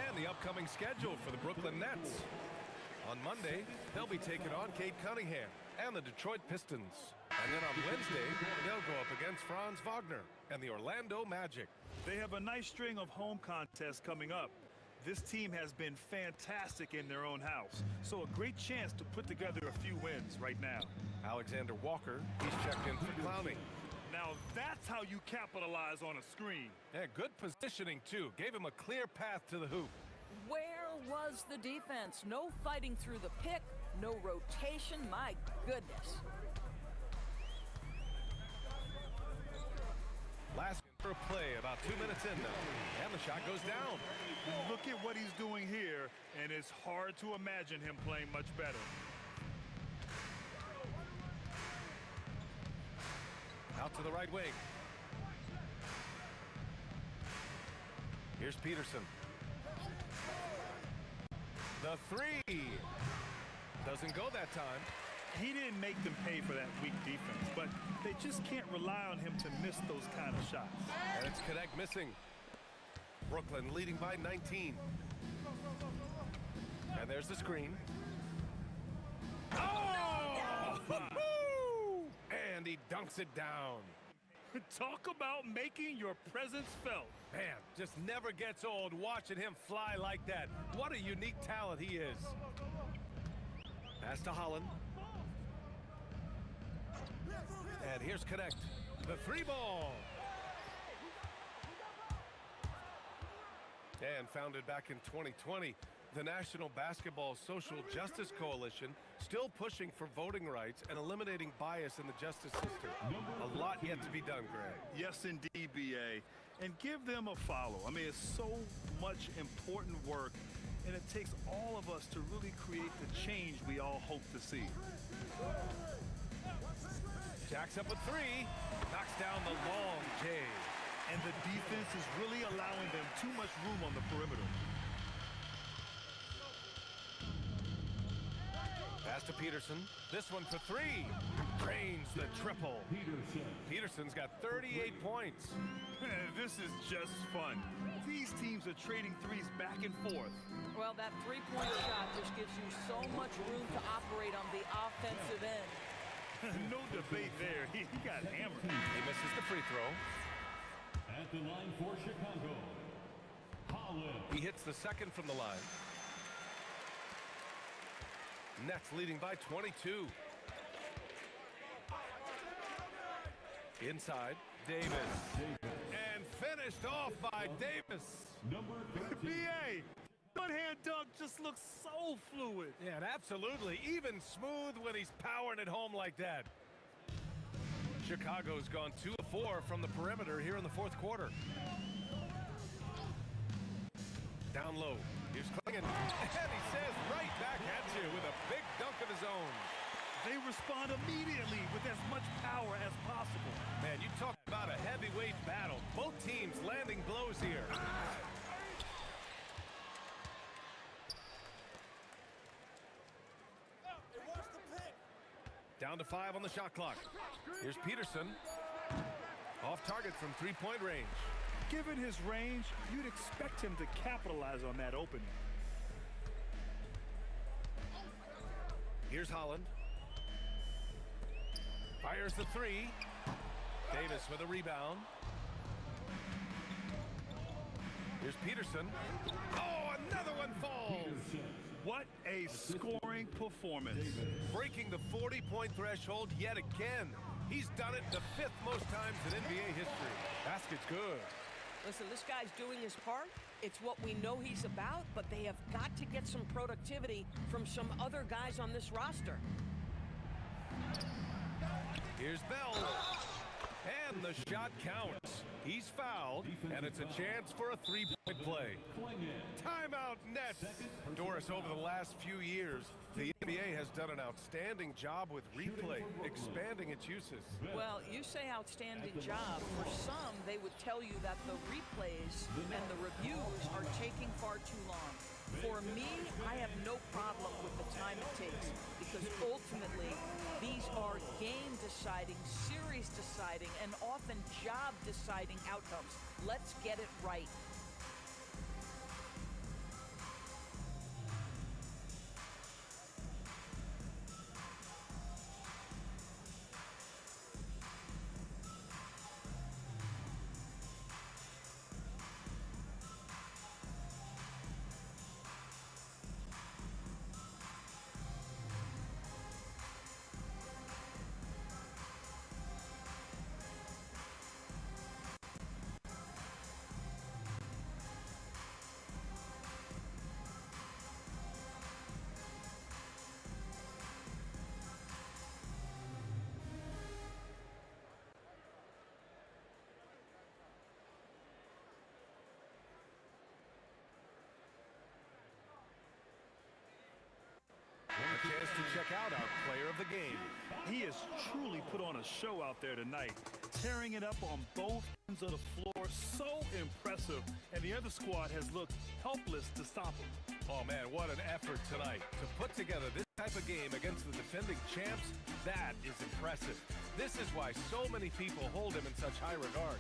And the upcoming schedule for the Brooklyn Nets. On Monday, they'll be taking on Cade Cunningham and the Detroit Pistons. And then on Wednesday, they'll go up against Franz Wagner and the Orlando Magic. They have a nice string of home contests coming up. This team has been fantastic in their own house, so a great chance to put together a few wins right now. Alexander Walker, he's checked in for Clowney. Now that's how you capitalize on a screen. Yeah, good positioning, too. Gave him a clear path to the hoop. Where was the defense? No fighting through the pick, no rotation. My goodness. Last play, about 2 minutes in now, and the shot goes down. Look at what he's doing here, and it's hard to imagine him playing much better. Out to the right wing. Here's Peterson. The three. Doesn't go that time. He didn't make them pay for that weak defense, but they just can't rely on him to miss those kind of shots. And it's Connect missing. Brooklyn leading by 19. And there's the screen. Oh! And he dunks it down. Talk about making your presence felt. Man, just never gets old watching him fly like that. What a unique talent he is. Pass to Holland. And here's Connect. The three ball. And founded back in 2020, the National Basketball Social Justice Coalition still pushing for voting rights and eliminating bias in the justice system. A lot yet to be done, Greg. Yes, indeed, BA. And give them a follow. I mean, it's so much important work, and it takes all of us to really create the change we all hope to see. Jacks up with three, knocks down the long J. And the defense is really allowing them too much room on the perimeter. Pass to Peterson. This one for three. Drains the triple. Peterson's got 38 points. This is just fun. These teams are trading threes back and forth. Well, that three-point shot just gives you so much room to operate on the offensive end. No debate there. He got hammered. He misses the free throw. At the line for Chicago, Holland. He hits the second from the line. Nets leading by 22. Inside, Davis. And finished off by Davis. Number 13. BA, one-hand dunk just looks so fluid. Yeah, and absolutely. Even smooth when he's powering it home like that. Chicago's gone 2 of 4 from the perimeter here in the fourth quarter. Down low. Here's Clingan. And he says right back at you with a big dunk of his own. They respond immediately with as much power as possible. Man, you talk about a heavyweight battle. Both teams landing blows here. Down to 5 on the shot clock. Here's Peterson. Off target from three-point range. Given his range, you'd expect him to capitalize on that opening. Here's Holland. Fires the three. Davis with a rebound. Here's Peterson. Oh, another one falls. What a scoring performance. Breaking the 40-point threshold yet again. He's done it the 5th most times in NBA history. Basket's good. Listen, this guy's doing his part. It's what we know he's about, but they have got to get some productivity from some other guys on this roster. Here's Bell. And the shot counts. He's fouled, and it's a chance for a three-point play. Timeout Nets. Doris, over the last few years, the NBA has done an outstanding job with replay, expanding its uses. Well, you say outstanding job. For some, they would tell you that the replays and the reviews are taking far too long. For me, I have no problem with the time it takes because ultimately these are game-deciding, series-deciding, and often job-deciding outcomes. Let's get it right. A chance to check out our player of the game. He has truly put on a show out there tonight, tearing it up on both ends of the floor. So impressive, and the other squad has looked helpless to stop him. Oh man, what an effort tonight to put together this type of game against the defending champs. That is impressive. This is why so many people hold him in such high regard.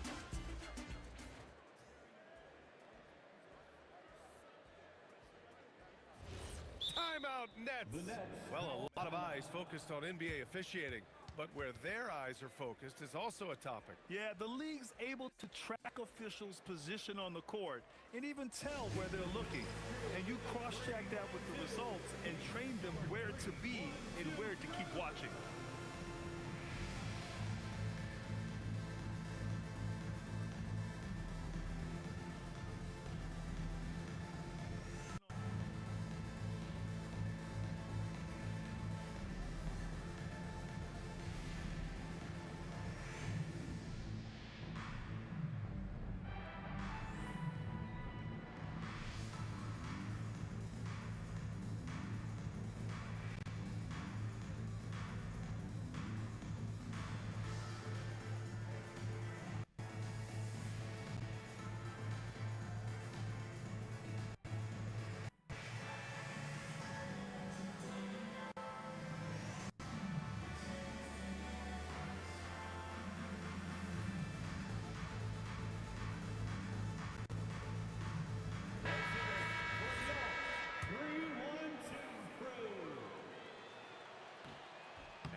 Timeout Nets. Well, a lot of eyes focused on NBA officiating, but where their eyes are focused is also a topic. Yeah, the league's able to track officials' position on the court and even tell where they're looking. And you cross-check that with the results and train them where to be and where to keep watching.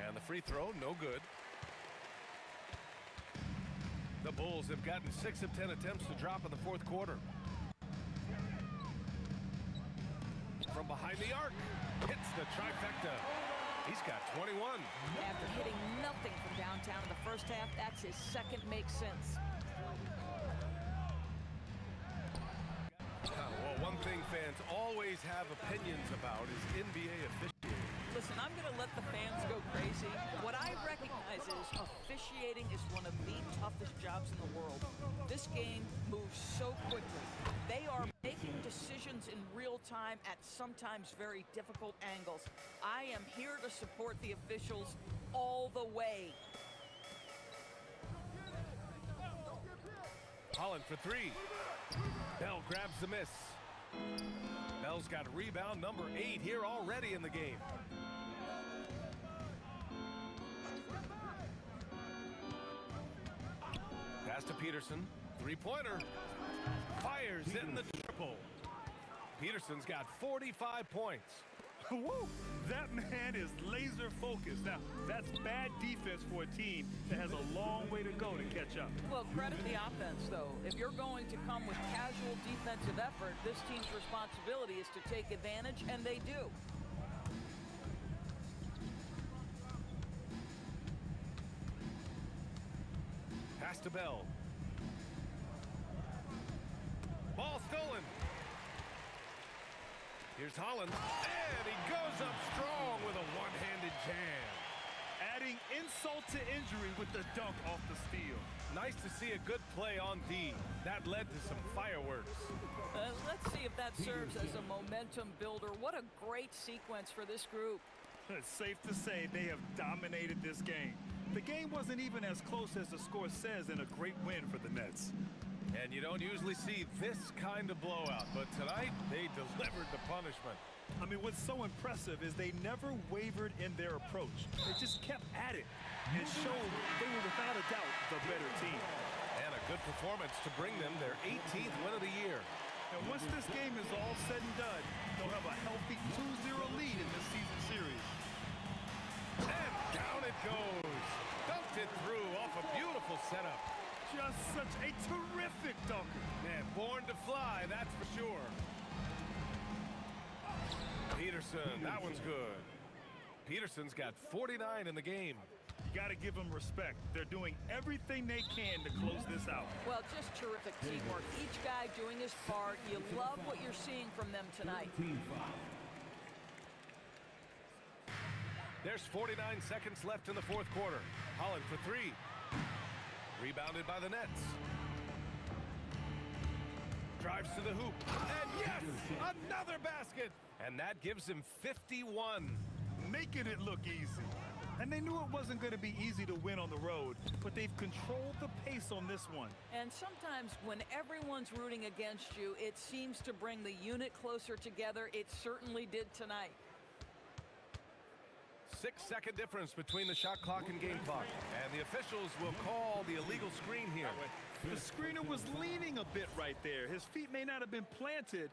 And the free throw, no good. The Bulls have gotten 6 of 10 attempts to drop in the fourth quarter. From behind the arc, hits the trifecta. He's got 21. After hitting nothing from downtown in the first half, that's his second make sense. Well, one thing fans always have opinions about is NBA officiating. Listen, I'm going to let the fans go crazy. What I recognize is officiating is one of the toughest jobs in the world. This game moves so quickly. They are making decisions in real time at sometimes very difficult angles. I am here to support the officials all the way. Holland for three. Bell grabs the miss. Bell's got rebound number 8 here already in the game. Pass to Peterson. Three-pointer. Fires in the triple. Peterson's got 45 points. Woo! That man is laser focused. Now, that's bad defense for a team that has a long way to go to catch up. Well, credit the offense, though. If you're going to come with casual defensive effort, this team's responsibility is to take advantage, and they do. Pass to Bell. Ball stolen. Here's Holland, and he goes up strong with a one-handed jam. Adding insult to injury with the dunk off the steal. Nice to see a good play on D. That led to some fireworks. Let's see if that serves as a momentum builder. What a great sequence for this group. It's safe to say they have dominated this game. The game wasn't even as close as the score says in a great win for the Nets. And you don't usually see this kind of blowout, but tonight they delivered the punishment. I mean, what's so impressive is they never wavered in their approach. They just kept at it and showed they were without a doubt the better team. And a good performance to bring them their 18th win of the year. And once this game is all said and done, they'll have a healthy 2-0 lead in this season series. And down it goes. Dunked it through off a beautiful setup. Just such a terrific dunker. Man, born to fly, that's for sure. Peterson, that one's good. Peterson's got 49 in the game. You got to give them respect. They're doing everything they can to close this out. Well, just terrific teamwork. Each guy doing his part. You love what you're seeing from them tonight. There's 49 seconds left in the fourth quarter. Holland for three. Rebounded by the Nets. Drives to the hoop. And yes, another basket. And that gives him 51. Making it look easy. And they knew it wasn't going to be easy to win on the road, but they've controlled the pace on this one. And sometimes when everyone's rooting against you, it seems to bring the unit closer together. It certainly did tonight. 6-second difference between the shot clock and game clock. And the officials will call the illegal screen here. The screener was leaning a bit right there. His feet may not have been planted.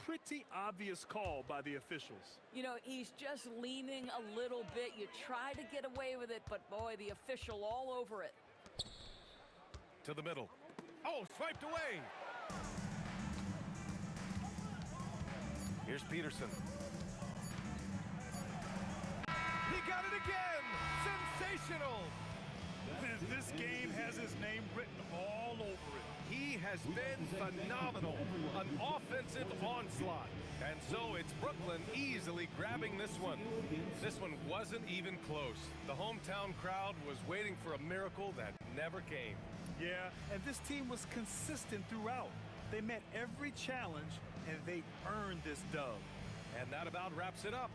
Pretty obvious call by the officials. You know, he's just leaning a little bit. You try to get away with it, but boy, the official all over it. To the middle. Oh, swiped away. Here's Peterson. He got it again! Sensational! And this game has his name written all over it. He has been phenomenal. An offensive onslaught. And so it's Brooklyn easily grabbing this one. This one wasn't even close. The hometown crowd was waiting for a miracle that never came. Yeah, and this team was consistent throughout. They met every challenge, and they earned this dub. And that about wraps it up.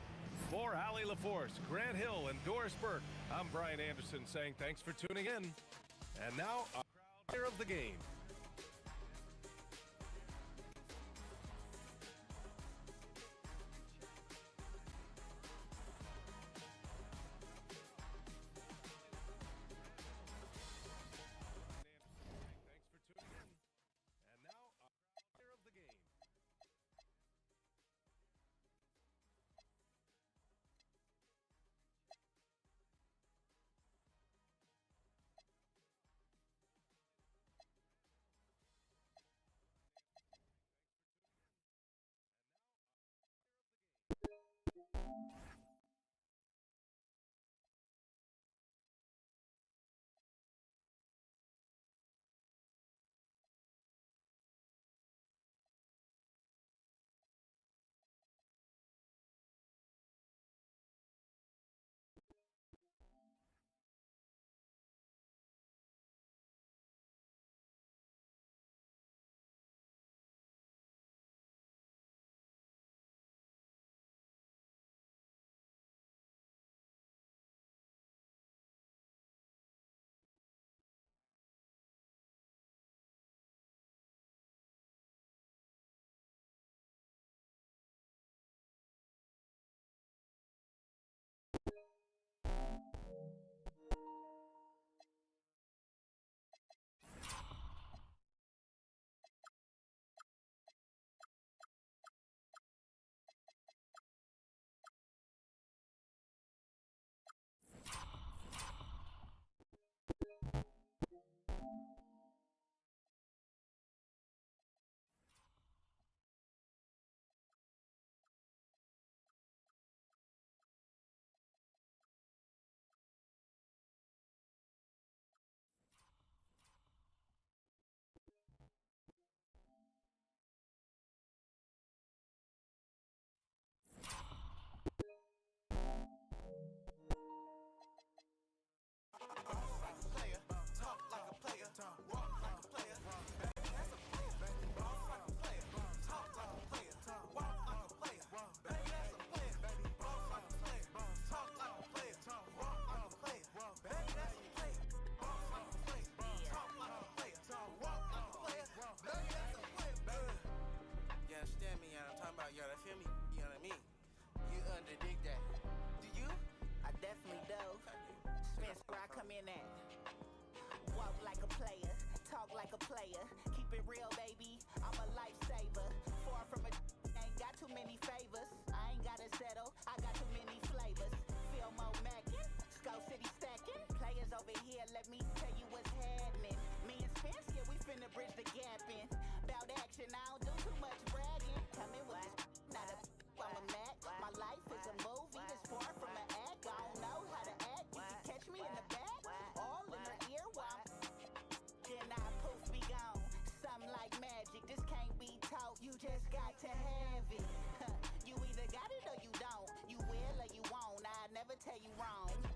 For Allie LaForce, Grant Hill, and Doris Burke, I'm Brian Anderson saying thanks for tuning in. And now, our player of the game. just got to have it. You either got it or you don't. You will or you won't. I never tell you wrong.